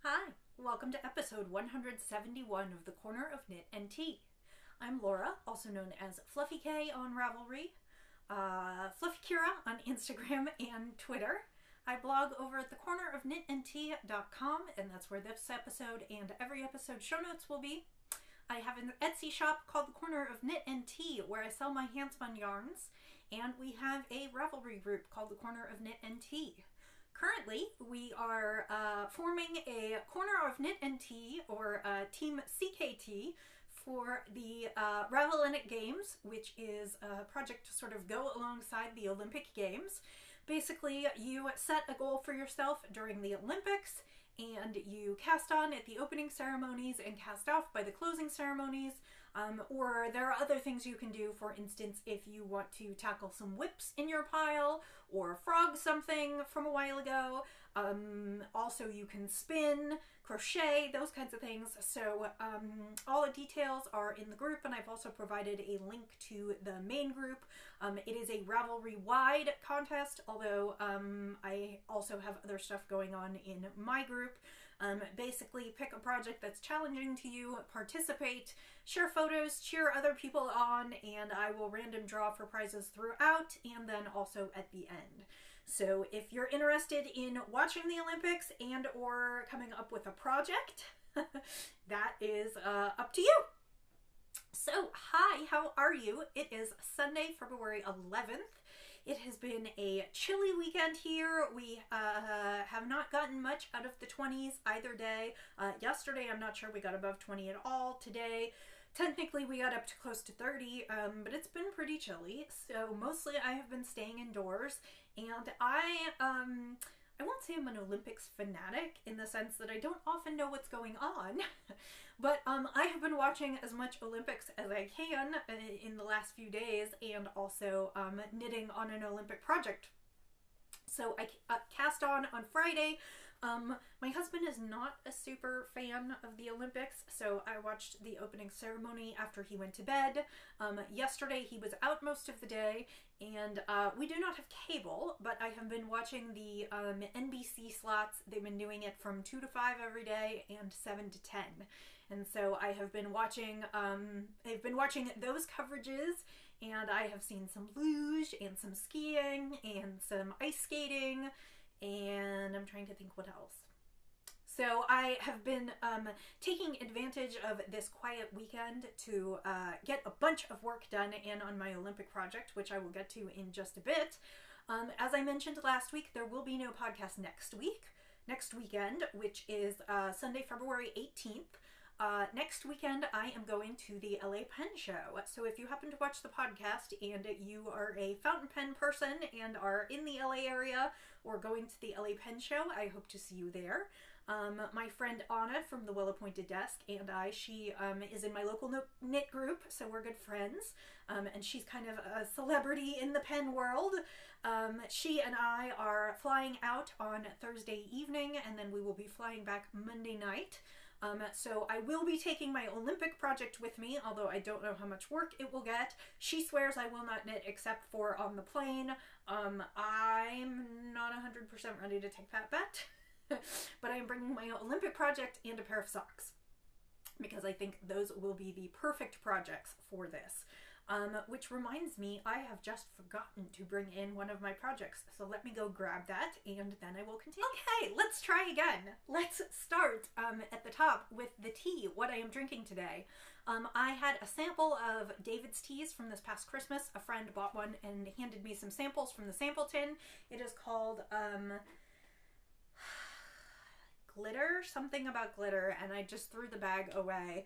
Hi, welcome to episode 171 of The Corner of Knit and Tea. I'm Laura, also known as Fluffy K on Ravelry, Fluffy Kira on Instagram and Twitter. I blog over at thecornerofknitandtea.com, and that's where this episode and every episode show notes will be. I have an Etsy shop called The Corner of Knit and Tea, where I sell my handspun yarns, and we have a Ravelry group called The Corner of Knit and Tea. Currently, we are forming a Corner of Knit and Tea, or Team CKT, for the Valentines Games, which is a project to sort of go alongside the Olympic Games. Basically, you set a goal for yourself during the Olympics, and you cast on at the opening ceremonies and cast off by the closing ceremonies. Or there are other things you can do. For instance, if you want to tackle some whips in your pile or frog something from a while ago. Also, you can spin, crochet, those kinds of things. So all the details are in the group, and I've also provided a link to the main group. It is a Ravelry-wide contest, although I also have other stuff going on in my group. Basically, pick a project that's challenging to you, participate, share photos, cheer other people on, and I will random draw for prizes throughout and then also at the end. So if you're interested in watching the Olympics and or coming up with a project, that is up to you. So, hi, how are you? It is Sunday, February 11th. It has been a chilly weekend here. We have not gotten much out of the 20s either day. Yesterday, I'm not sure we got above 20 at all. Today, technically, we got up to close to 30, but it's been pretty chilly. So mostly I have been staying indoors, and I won't say I'm an Olympics fanatic in the sense that I don't often know what's going on, but I have been watching as much Olympics as I can in the last few days, and also knitting on an Olympic project. So I cast on Friday. My husband is not a super fan of the Olympics, so I watched the opening ceremony after he went to bed. Yesterday he was out most of the day, and we do not have cable, but I have been watching the NBC slots. They've been doing it from 2 to 5 every day and 7 to 10. And so I have been watching, those coverages, and I have seen some luge and some skiing and some ice skating, and I'm trying to think what else. So I have been taking advantage of this quiet weekend to get a bunch of work done and on my Olympic project, which I will get to in just a bit. As I mentioned last week, there will be no podcast next weekend, which is Sunday, February 18th. Next weekend, I am going to the LA Pen Show. So if you happen to watch the podcast and you are a fountain pen person and are in the LA area or going to the LA Pen Show, I hope to see you there. My friend Anna from the Well-Appointed Desk and she is in my local knit group, so we're good friends. And she's kind of a celebrity in the pen world. She and I are flying out on Thursday evening, and then we will be flying back Monday night. So I will be taking my Olympic project with me, although I don't know how much work it will get. She swears I will not knit except for on the plane. I'm not 100% ready to take that bet, but I am bringing my Olympic project and a pair of socks because I think those will be the perfect projects for this. Which reminds me, I have just forgotten to bring in one of my projects. So let me go grab that and then I will continue. Okay, let's try again. Let's start at the top with the tea, what I am drinking today. I had a sample of David's teas from this past Christmas. A friend bought one and handed me some samples from the sample tin. It is called glitter, something about glitter, and I just threw the bag away.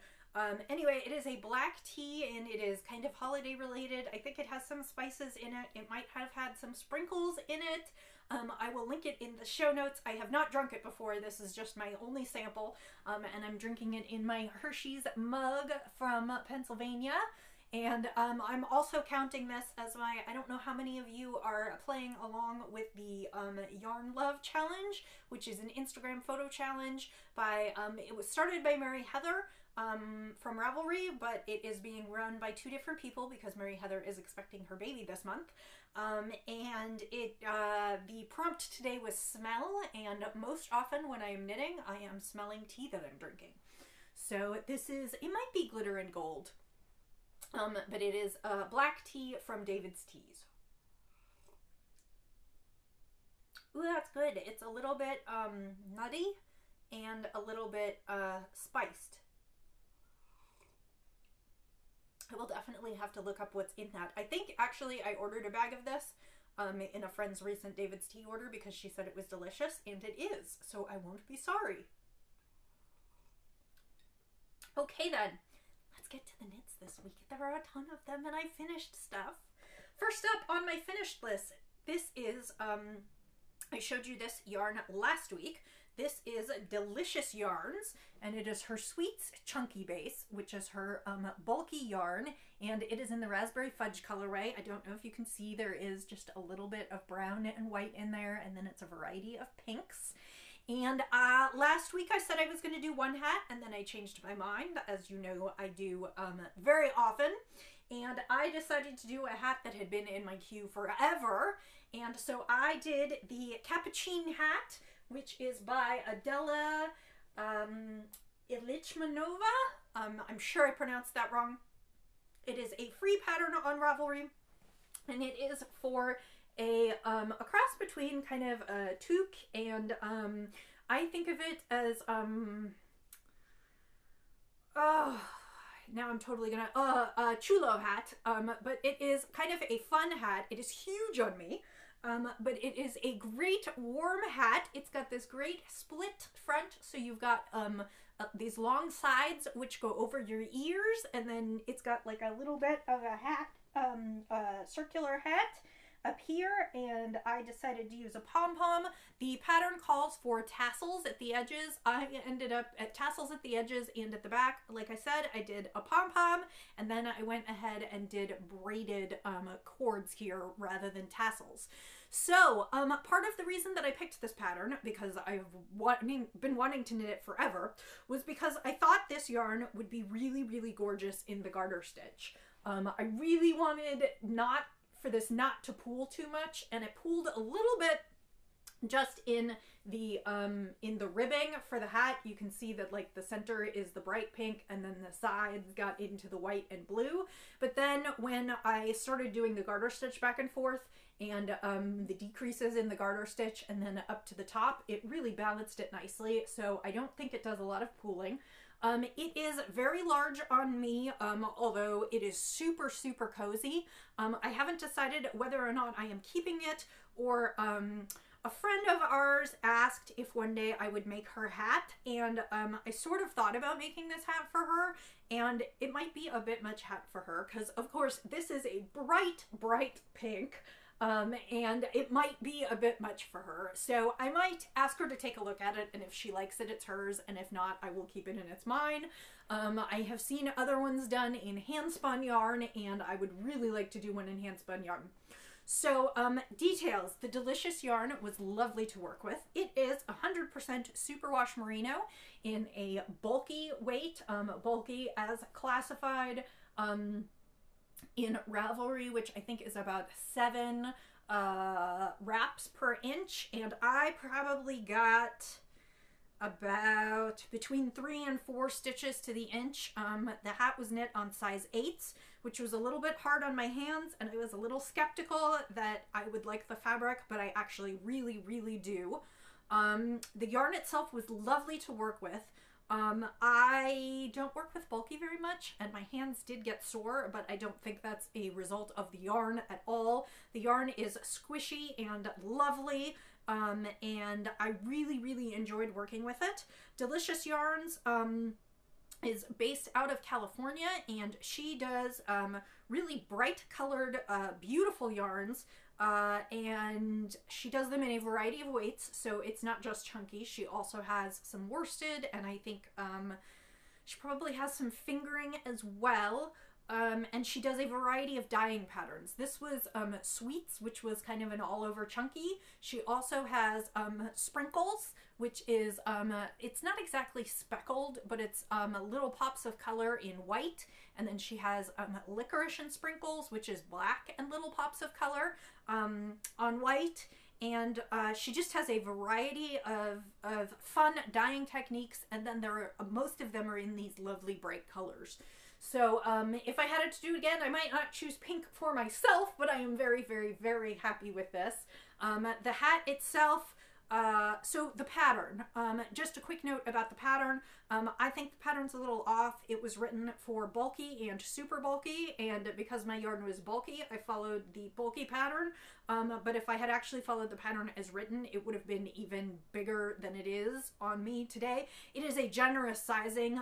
Anyway, it is a black tea and it is kind of holiday related. I think it has some spices in it. It might have had some sprinkles in it. I will link it in the show notes. I have not drunk it before. This is just my only sample. And I'm drinking it in my Hershey's mug from Pennsylvania. And I'm also counting this as my, I don't know how many of you are playing along with the Yarn Love Challenge, which is an Instagram photo challenge by, it was started by Mary Heather. from Ravelry, but it is being run by two different people because Mary Heather is expecting her baby this month. And the prompt today was smell, and most often when I am knitting, I am smelling tea that I'm drinking. So this is, it might be glitter and gold, but it is black tea from David's Teas. Ooh, that's good. It's a little bit nutty and a little bit spiced. I will definitely have to look up what's in that. I think actually I ordered a bag of this in a friend's recent David's Tea order because she said it was delicious, and it is, so I won't be sorry. Okay then, let's get to the knits this week. There are a ton of them and I finished stuff. First up on my finished list, this is, I showed you this yarn last week. This is Delicious Yarns, and it is her Sweets Chunky Base, which is her bulky yarn, and it is in the Raspberry Fudge colorway. I don't know if you can see, there is just a little bit of brown and white in there, and then it's a variety of pinks. And last week I said I was going to do one hat, and then I changed my mind, as you know I do very often. And I decided to do a hat that had been in my queue forever, and so I did the Capuchin hat, which is by Adela Ilichmanova. I'm sure I pronounced that wrong. It is a free pattern on Ravelry, and it is for a cross between kind of a toque and I think of it as now I'm totally gonna chulo hat, but it is kind of a fun hat. It is huge on me. But it is a great warm hat. It's got this great split front, so you've got these long sides which go over your ears, and then it's got like a little bit of a hat, circular hat up here, and I decided to use a pom-pom. The pattern calls for tassels at the edges. I ended up at tassels at the edges and at the back. Like I said, I did a pom-pom, and then I went ahead and did braided cords here rather than tassels. So, part of the reason that I picked this pattern, because I've been wanting to knit it forever, was because I thought this yarn would be really, really gorgeous in the garter stitch. I really wanted for this not to pool too much, and it pooled a little bit just in the ribbing for the hat. You can see that like the center is the bright pink, and then the sides got into the white and blue. But then when I started doing the garter stitch back and forth, and the decreases in the garter stitch and then up to the top, it really balanced it nicely, so I don't think it does a lot of pooling. It is very large on me, although it is super, super cozy. I haven't decided whether or not I am keeping it, or a friend of ours asked if one day I would make her hat, and I sort of thought about making this hat for her, and it might be a bit much hat for her, because of course this is a bright, bright pink. And it might be a bit much for her. So I might ask her to take a look at it, and if she likes it, it's hers, and if not, I will keep it and it's mine. I have seen other ones done in hand-spun yarn, and I would really like to do one in hand-spun yarn. So, details. The Delicious yarn was lovely to work with. It is 100% superwash merino in a bulky weight, bulky as classified, in Ravelry, which I think is about 7 wraps per inch, and I probably got about between 3 and 4 stitches to the inch. The hat was knit on size 8s, which was a little bit hard on my hands, and I was a little skeptical that I would like the fabric, but I actually really, really do. The yarn itself was lovely to work with. I don't work with bulky very much, and my hands did get sore, but I don't think that's a result of the yarn at all. The yarn is squishy and lovely, and I really, really enjoyed working with it. Delicious Yarns is based out of California, and she does really bright colored, beautiful yarns. And she does them in a variety of weights, so it's not just chunky. She also has some worsted, and I think she probably has some fingering as well. and she does a variety of dyeing patterns. This was sweets, which was kind of an all-over chunky. She also has sprinkles, which is, it's not exactly speckled, but it's little pops of color in white. And then she has licorice and sprinkles, which is black and little pops of color on white. And she just has a variety of fun dyeing techniques, and then most of them are in these lovely bright colors. So if I had it to do it again, I might not choose pink for myself, but I am very, very, very happy with this. The hat itself, so the pattern, just a quick note about the pattern. I think the pattern's a little off. It was written for bulky and super bulky, and because my yarn was bulky, I followed the bulky pattern. But if I had actually followed the pattern as written, it would have been even bigger than it is on me today. It is a generous sizing,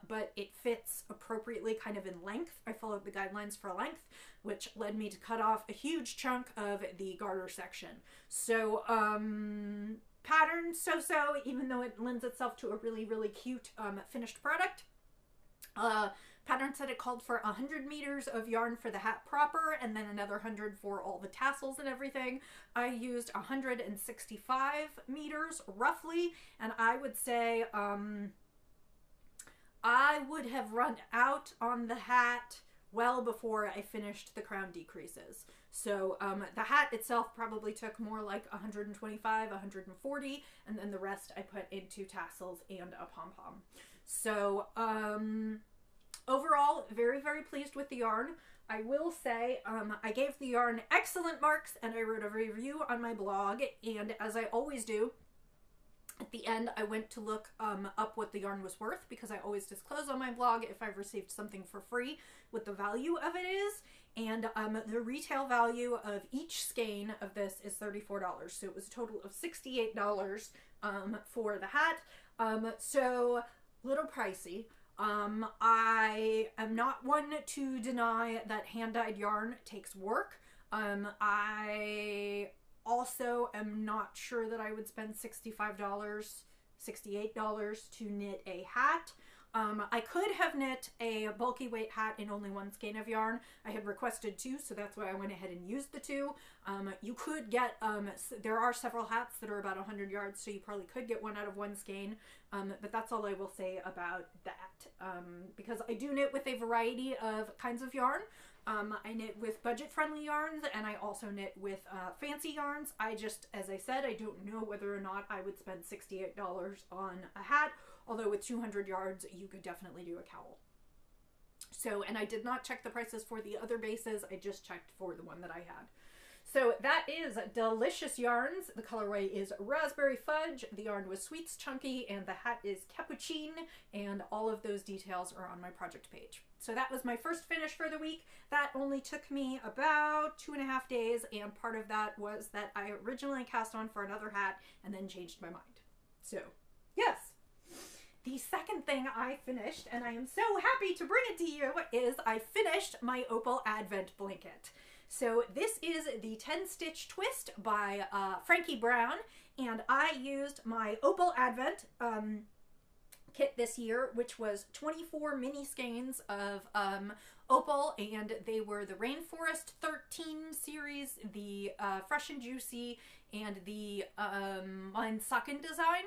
but it fits appropriately kind of in length. I followed the guidelines for length, which led me to cut off a huge chunk of the garter section. So, pattern so-so, even though it lends itself to a really, really cute finished product. Pattern said it called for 100 meters of yarn for the hat proper, and then another 100 for all the tassels and everything. I used 165 meters roughly, and I would say I would have run out on the hat well before I finished the crown decreases. So the hat itself probably took more like 125, 140, and then the rest I put into tassels and a pom-pom. So overall, very, very pleased with the yarn. I will say I gave the yarn excellent marks, and I wrote a review on my blog, and as I always do, at the end, I went to look up what the yarn was worth, because I always disclose on my blog if I've received something for free what the value of it is. And the retail value of each skein of this is $34. So it was a total of $68 for the hat. So little pricey. I am not one to deny that hand-dyed yarn takes work. I also am not sure that I would spend $65, $68 to knit a hat. I could have knit a bulky weight hat in only one skein of yarn. I had requested two, so that's why I went ahead and used the two. You could get, there are several hats that are about 100 yards, so you probably could get one out of one skein, but that's all I will say about that, because I do knit with a variety of kinds of yarn. I knit with budget-friendly yarns, and I also knit with fancy yarns. I just, as I said, I don't know whether or not I would spend $68 on a hat, although with 200 yards, you could definitely do a cowl. So, and I did not check the prices for the other bases, I just checked for the one that I had. So that is Delicious Yarns. The colorway is Raspberry Fudge, the yarn was Sweets Chunky, and the hat is Capucine, and all of those details are on my project page. So that was my first finish for the week. That only took me about 2.5 days, and part of that was that I originally cast on for another hat and then changed my mind. So, yes. The second thing I finished, and I am so happy to bring it to you, is I finished my Opal Advent blanket. So this is the 10-stitch twist by Frankie Brown, and I used my Opal Advent kit this year, which was 24 mini skeins of opal, and they were the Rainforest 13 series, the Fresh and Juicy, and the Socken design.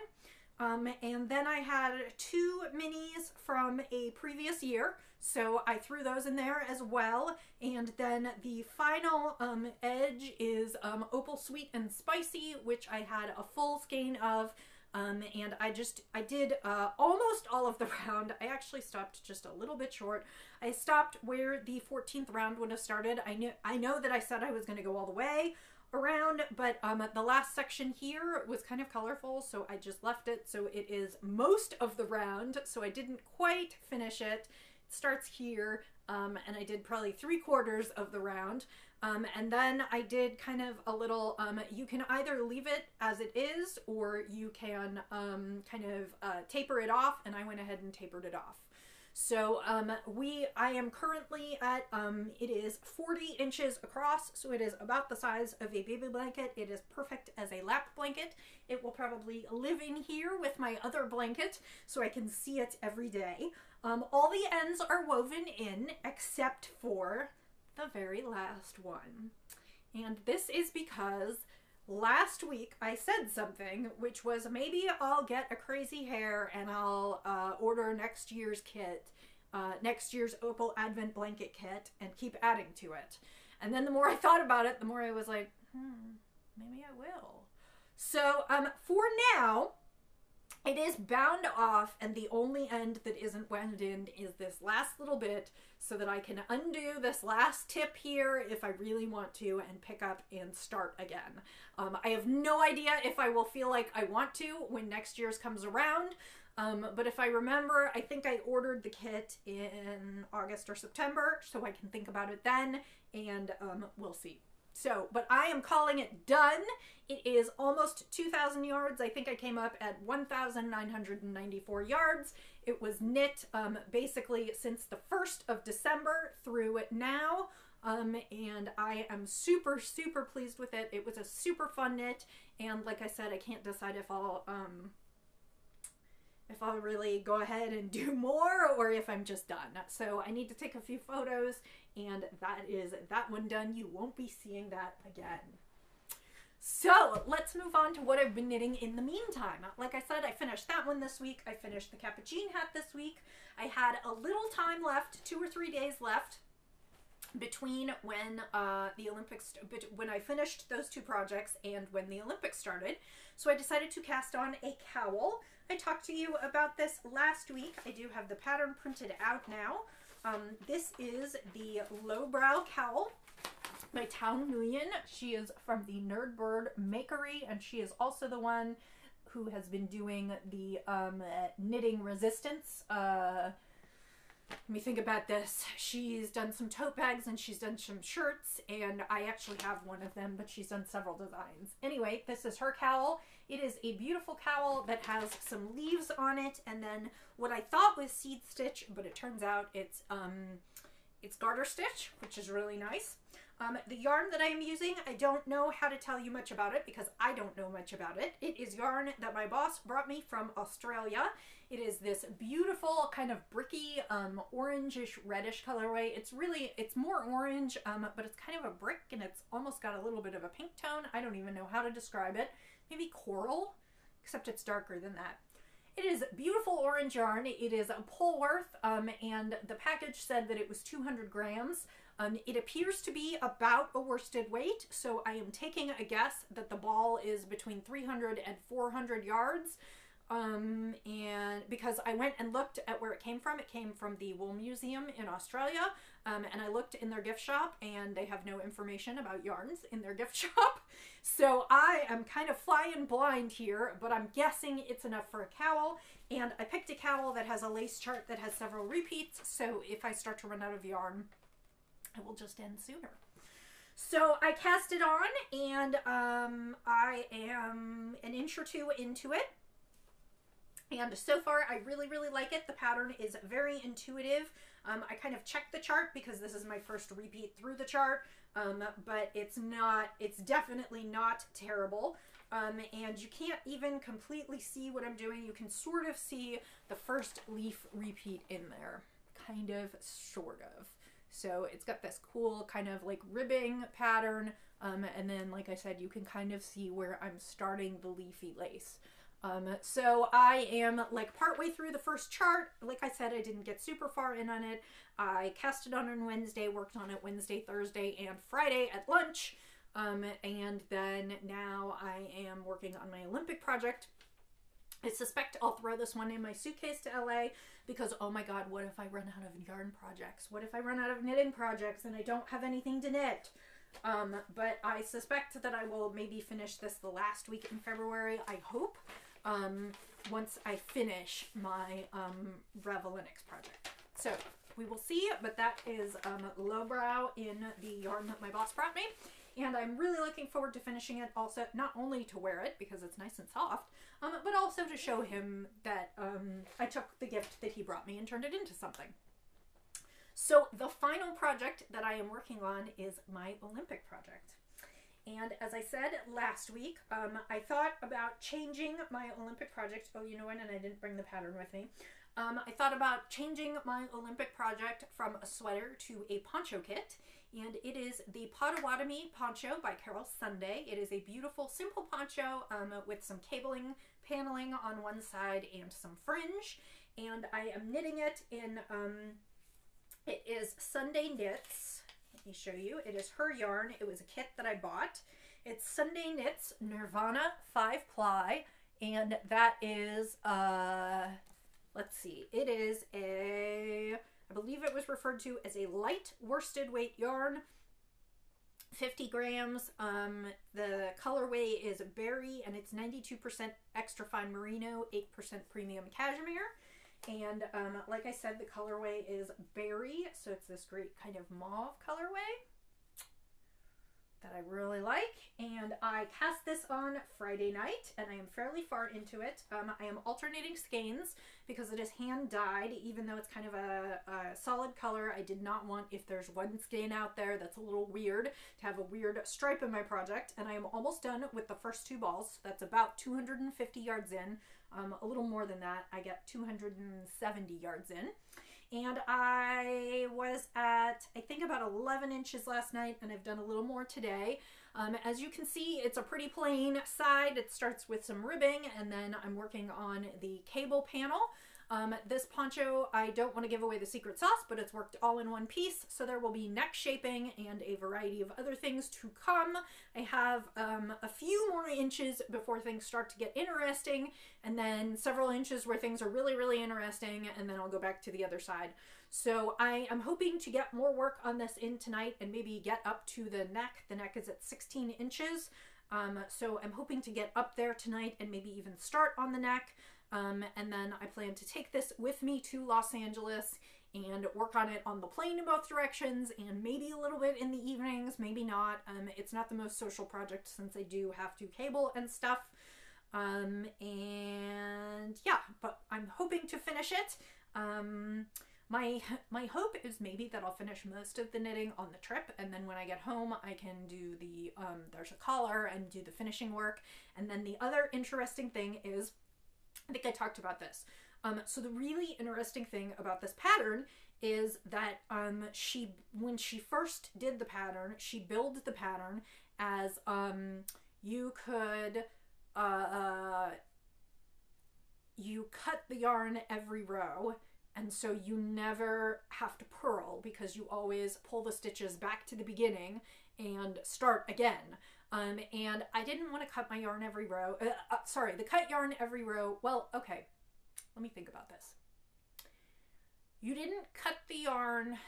And then I had 2 minis from a previous year, so I threw those in there as well. And then the final edge is Opal Sweet and Spicy, which I had a full skein of. And I did almost all of the round. I actually stopped just a little bit short. I stopped where the 14th round would have started. I know that I said I was going to go all the way around, but the last section here was kind of colorful, so I just left it. So it is most of the round, so I didn't quite finish it. It starts here, and I did probably 3/4 of the round. And then I did kind of a little, you can either leave it as it is, or you can kind of taper it off, and I went ahead and tapered it off. So I am currently at, it is 40 inches across, so it is about the size of a baby blanket. It is perfect as a lap blanket. It will probably live in here with my other blanket so I can see it every day. All the ends are woven in except for the very last one. And this is because last week I said something, which was maybe I'll get a crazy hair and I'll order next year's kit, next year's Opal Advent Blanket Kit, and keep adding to it. And then the more I thought about it, the more I was like, maybe I will. So for now, it is bound off, and the only end that isn't wound in is this last little bit, so that I can undo this last tip here if I really want to and pick up and start again. I have no idea if I will feel like I want to when next year's comes around, but if I remember, I think I ordered the kit in August or September, so I can think about it then, and we'll see. So, but I am calling it done. It is almost 2,000 yards. I think I came up at 1,994 yards. It was knit basically since the 1st of December through now. And I am super, super pleased with it. It was a super fun knit. And like I said, I can't decide if I'll really go ahead and do more or if I'm just done. So I need to take a few photos, and that is that one done. You won't be seeing that again. So let's move on to what I've been knitting in the meantime. Like I said, I finished that one this week. I finished the Capuchin hat this week. I had a little time left, 2 or 3 days left, between when the Olympics, when I finished those 2 projects and when the Olympics started. So I decided to cast on a cowl. I talked to you about this last week. I do have the pattern printed out now. This is the lowbrow cowl by Tao Nguyen. She is from the Nerdbird Makery, and she is also the one who has been doing the knitting resistance. Let me think about this. She's done some tote bags and she's done some shirts, and I actually have one of them, but she's done several designs. Anyway, this is her cowl. It is a beautiful cowl that has some leaves on it, and then what I thought was seed stitch, but it turns out it's garter stitch, which is really nice. The yarn that I am using, I don't know how to tell you much about it because I don't know much about it. It is yarn that my boss brought me from Australia. It is this beautiful kind of bricky orangish reddish colorway. It's more orange, but it's kind of a brick, and it's almost got a little bit of a pink tone. I don't even know how to describe it. Maybe coral, except it's darker than that. It is beautiful orange yarn. It is a Polworth, and the package said that it was 200 grams. It appears to be about a worsted weight, so I am taking a guess that the ball is between 300 and 400 yards. And because I went and looked at where it came from the Wool Museum in Australia, and I looked in their gift shop, and they have no information about yarns in their gift shop. So I am kind of flying blind here, but I'm guessing it's enough for a cowl, and I picked a cowl that has a lace chart that has several repeats, so if I start to run out of yarn, it will just end sooner. So I cast it on, and I am an inch or 2 into it. And so far, I really, really like it. The pattern is very intuitive. I kind of checked the chart because this is my first repeat through the chart, but it's definitely not terrible. And you can't even completely see what I'm doing. You can sort of see the first leaf repeat in there, kind of, sort of. So it's got this cool kind of like ribbing pattern, and then, like I said, you can kind of see where I'm starting the leafy lace. So I am like partway through the first chart. Like I said, I didn't get super far in on it. I cast it on Wednesday, worked on it Wednesday, Thursday, and Friday at lunch. And then now I am working on my Olympic project. I suspect I'll throw this one in my suitcase to LA because, oh my God, what if I run out of yarn projects? What if I run out of knitting projects and I don't have anything to knit? But I suspect that I will maybe finish this the last week in February, I hope, once I finish my Valentines project. So we will see, but that is lowbrow in the yarn that my boss brought me. and I'm really looking forward to finishing it also, not only to wear it because it's nice and soft, but also to show him that I took the gift that he brought me and turned it into something. So the final project that I am working on is my Olympic project. And as I said last week, I thought about changing my Olympic project. Oh, you know what? And I didn't bring the pattern with me. I thought about changing my Olympic project from a sweater to a poncho kit. And it is the Potawatomi poncho by Carol Sunday. It is a beautiful, simple poncho with some cabling paneling on one side and some fringe. And I am knitting it in, it is Sunday Knits. Let me show you. It is her yarn. It was a kit that I bought. It's Sunday Knits Nirvana 5-ply. And that is, let's see, it is I believe it was referred to as a light worsted weight yarn, 50 grams. The colorway is berry, and it's 92% extra fine merino, 8% premium cashmere. And like I said, the colorway is berry, so it's this great kind of mauve colorway that I really like. And I cast this on Friday night, and I am fairly far into it. I am alternating skeins because it is hand dyed, even though it's kind of a solid color. I did not want, if there's one skein out there that's a little weird, to have a weird stripe in my project. And I am almost done with the first 2 balls. That's about 250 yards in. A little more than that. I get 270 yards in. And I was at, I think, about 11 inches last night, and I've done a little more today. As you can see, it's a pretty plain side. It starts with some ribbing, and then I'm working on the cable panel. This poncho, I don't want to give away the secret sauce, but it's worked all in one piece, so there will be neck shaping and a variety of other things to come. I have a few more inches before things start to get interesting, and then several inches where things are really, really interesting, and then I'll go back to the other side. So I am hoping to get more work on this in tonight and maybe get up to the neck. The neck is at 16 inches, so I'm hoping to get up there tonight and maybe even start on the neck. And then I plan to take this with me to Los Angeles and work on it on the plane in both directions, and maybe a little bit in the evenings, maybe not. It's not the most social project since I do have to cable and stuff. And yeah, but I'm hoping to finish it. My hope is maybe that I'll finish most of the knitting on the trip, and then when I get home I can do the, there's a collar and do the finishing work. And then the other interesting thing is, I think I talked about this. So the really interesting thing about this pattern is that when she first did the pattern, she billed the pattern as you could you cut the yarn every row, and so you never have to purl because you always pull the stitches back to the beginning and start again. And I didn't want to cut my yarn every row. The cut yarn every row. Well, okay, let me think about this. You didn't cut the yarn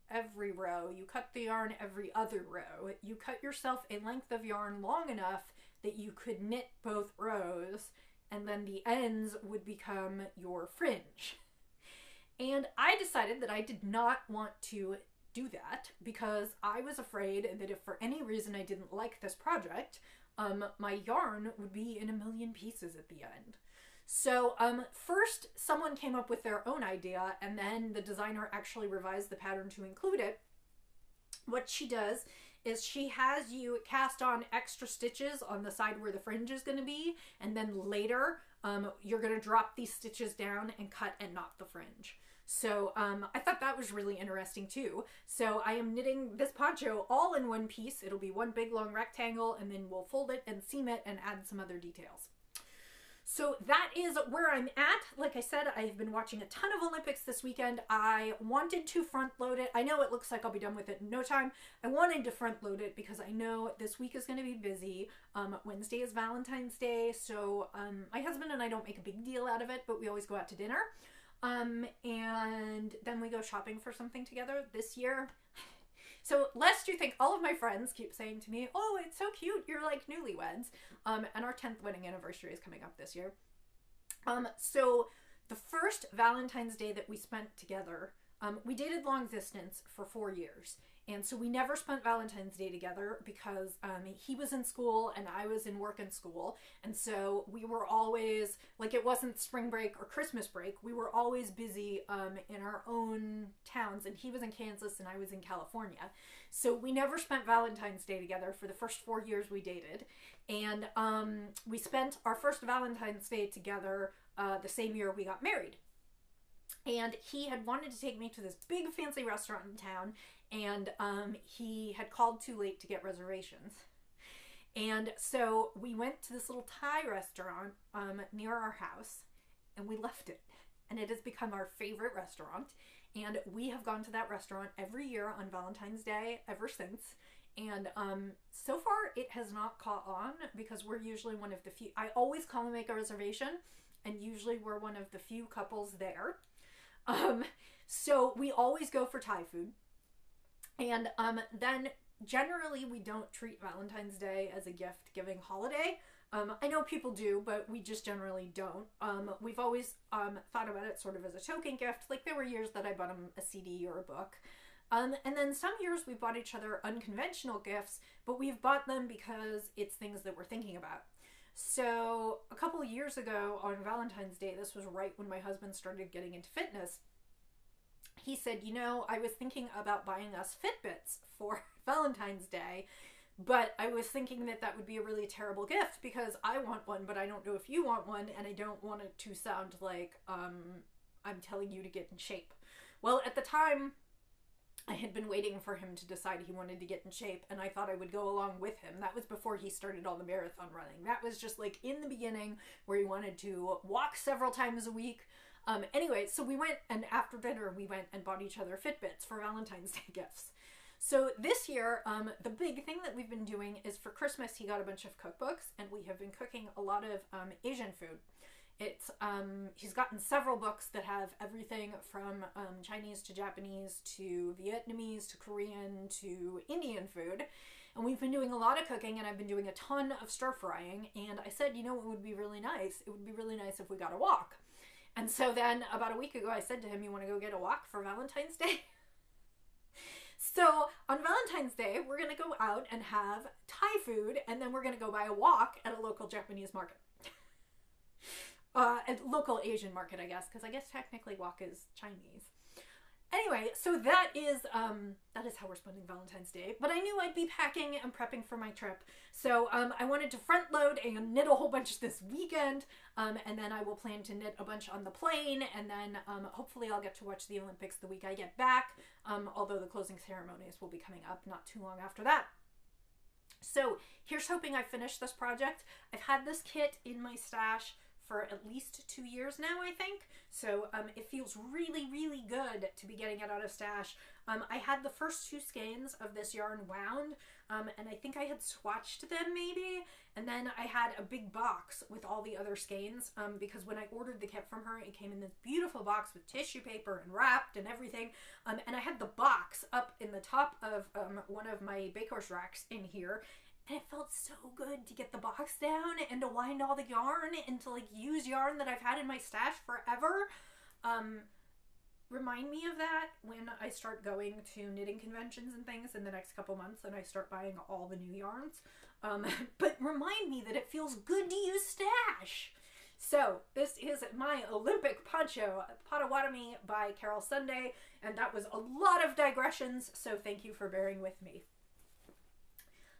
every row. You cut the yarn every other row. You cut yourself a length of yarn long enough that you could knit both rows, and then the ends would become your fringe. And I decided that I did not want to do that because I was afraid that if for any reason I didn't like this project, my yarn would be in a million pieces at the end. So first someone came up with their own idea, and then the designer actually revised the pattern to include it. What she does is she has you cast on extra stitches on the side where the fringe is going to be, and then later you're going to drop these stitches down and cut and knot the fringe. So I thought that was really interesting too. So I am knitting this poncho all in one piece. It'll be one big long rectangle, and then we'll fold it and seam it and add some other details. So that is where I'm at. Like I said, I've been watching a ton of Olympics this weekend. I wanted to front load it. I know it looks like I'll be done with it in no time. I wanted to front load it because I know this week is going to be busy. Wednesday is Valentine's Day, so my husband and I don't make a big deal out of it, but we always go out to dinner. And then we go shopping for something together this year. So lest you think, all of my friends keep saying to me, oh, it's so cute, you're like newlyweds. And our 10th wedding anniversary is coming up this year. So the first Valentine's Day that we spent together, we dated long distance for 4 years. And so we never spent Valentine's Day together because he was in school and I was in work and school. And so we were always, like, it wasn't spring break or Christmas break. We were always busy in our own towns. And he was in Kansas and I was in California. So we never spent Valentine's Day together for the first 4 years we dated. And we spent our first Valentine's Day together the same year we got married. And he had wanted to take me to this big fancy restaurant in town, and he had called too late to get reservations. And so we went to this little Thai restaurant near our house, and we left it. And it has become our favorite restaurant. And we have gone to that restaurant every year on Valentine's Day ever since. And so far it has not caught on because we're usually one of the few. I always call and make a reservation, and usually we're one of the few couples there. So we always go for Thai food. And then generally we don't treat Valentine's Day as a gift giving holiday. I know people do, but we just generally don't. We've always thought about it sort of as a token gift. Like, there were years that I bought him a CD or a book. And then some years we bought each other unconventional gifts, but we've bought them because it's things that we're thinking about. So a couple of years ago on Valentine's Day, this was right when my husband started getting into fitness, he said, you know, I was thinking about buying us Fitbits for Valentine's Day, but I was thinking that that would be a really terrible gift because I want one, but I don't know if you want one, and I don't want it to sound like I'm telling you to get in shape. Well, at the time, I had been waiting for him to decide he wanted to get in shape, and I thought I would go along with him. That was before he started all the marathon running. That was just like in the beginning where he wanted to walk several times a week. Anyway, so we went, and after dinner we went and bought each other Fitbits for Valentine's Day gifts. So this year, the big thing that we've been doing is for Christmas he got a bunch of cookbooks, and we have been cooking a lot of Asian food. It's he's gotten several books that have everything from Chinese to Japanese to Vietnamese to Korean to Indian food. And we've been doing a lot of cooking, and I've been doing a ton of stir frying. And I said, you know what would be really nice? It would be really nice if we got a wok. And so then about a week ago, I said to him, you want to go get a wok for Valentine's Day? So on Valentine's Day, we're going to go out and have Thai food, and then we're going to go buy a wok at a local Japanese market. A local Asian market, I guess, because I guess technically wok is Chinese. Anyway, so that is how we're spending Valentine's Day. But I knew I'd be packing and prepping for my trip. So I wanted to front load and knit a whole bunch this weekend. And then I will plan to knit a bunch on the plane. And then hopefully I'll get to watch the Olympics the week I get back. Although the closing ceremonies will be coming up not too long after that. So here's hoping I finish this project. I've had this kit in my stash for at least 2 years now, I think. So it feels really, really good to be getting it out of stash. I had the first 2 skeins of this yarn wound, and I think I had swatched them maybe, and then I had a big box with all the other skeins, because when I ordered the kit from her, it came in this beautiful box with tissue paper and wrapped and everything, and I had the box up in the top of one of my Bakos racks in here. And it felt so good to get the box down and to wind all the yarn and to like use yarn that I've had in my stash forever. Remind me of that when I start going to knitting conventions and things in the next couple months and I start buying all the new yarns. But remind me that it feels good to use stash. So this is my Olympic poncho, Potawatomi by Carol Sunday, and that was a lot of digressions, so thank you for bearing with me.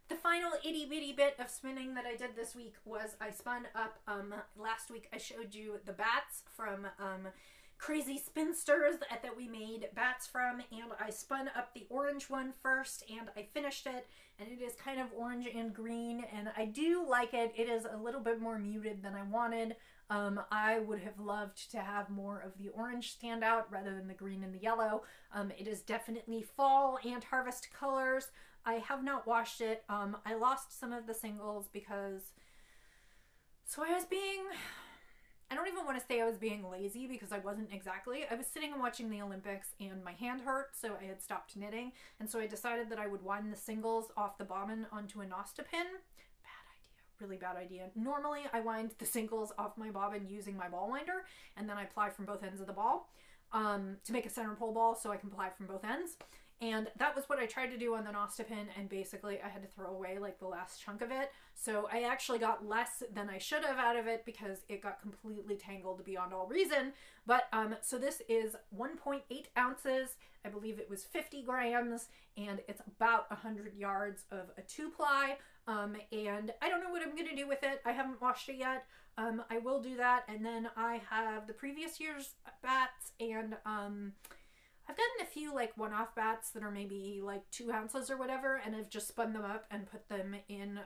The final itty bitty bit of spinning that I did this week was I spun up, last week I showed you the bats from Crazy Spinsters that we made bats from, and I spun up the orange one first and I finished it, and it is kind of orange and green, and I do like it. It is a little bit more muted than I wanted. I would have loved to have more of the orange stand out rather than the green and the yellow. It is definitely fall and harvest colors. I have not washed it. I lost some of the singles because, so I don't even want to say I was being lazy because I wasn't exactly. I was sitting and watching the Olympics and my hand hurt, so I had stopped knitting, and so I decided that I would wind the singles off the bobbin onto a Nosta pin. Bad idea, really bad idea. Normally I wind the singles off my bobbin using my ball winder, and then I ply from both ends of the ball to make a center pole ball so I can ply from both ends. And that was what I tried to do on the Nostipin, and basically I had to throw away like the last chunk of it. So I actually got less than I should have out of it because it got completely tangled beyond all reason. But so this is 1.8 ounces. I believe it was 50 grams, and it's about 100 yards of a 2-ply. And I don't know what I'm going to do with it. I haven't washed it yet. I will do that. And then I have the previous year's bats, and I've gotten a few like one-off bats that are maybe like 2 ounces or whatever, and I've just spun them up and put them in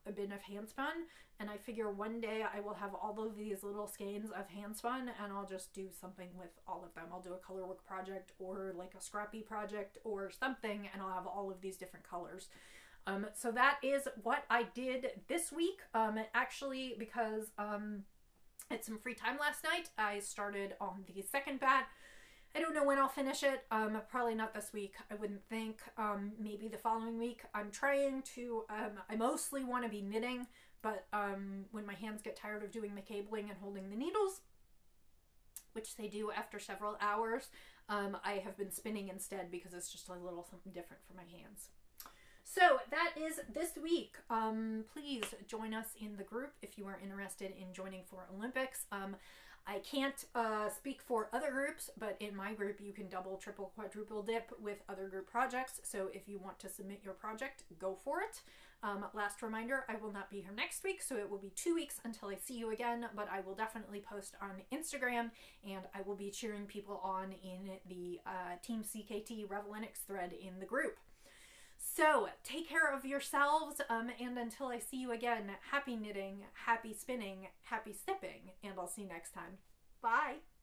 a bin of hand spun. And I figure one day I will have all of these little skeins of hand spun, and I'll just do something with all of them. I'll do a color work project or like a scrappy project or something, and I'll have all of these different colors. So that is what I did this week. Actually, because I had some free time last night, I started on the second bat. I don't know when I'll finish it. Probably not this week, I wouldn't think. Maybe the following week. I'm trying to, I mostly want to be knitting, but when my hands get tired of doing the cabling and holding the needles, which they do after several hours, I have been spinning instead because it's just a little something different for my hands. So that is this week. Please join us in the group if you are interested in joining for Olympics. I can't speak for other groups, but in my group you can double, triple, quadruple dip with other group projects. So if you want to submit your project, go for it. Last reminder, I will not be here next week, so it will be 2 weeks until I see you again, but I will definitely post on Instagram, and I will be cheering people on in the Team CKT Valentines thread in the group. So take care of yourselves, and until I see you again, happy knitting, happy spinning, happy sipping, and I'll see you next time. Bye!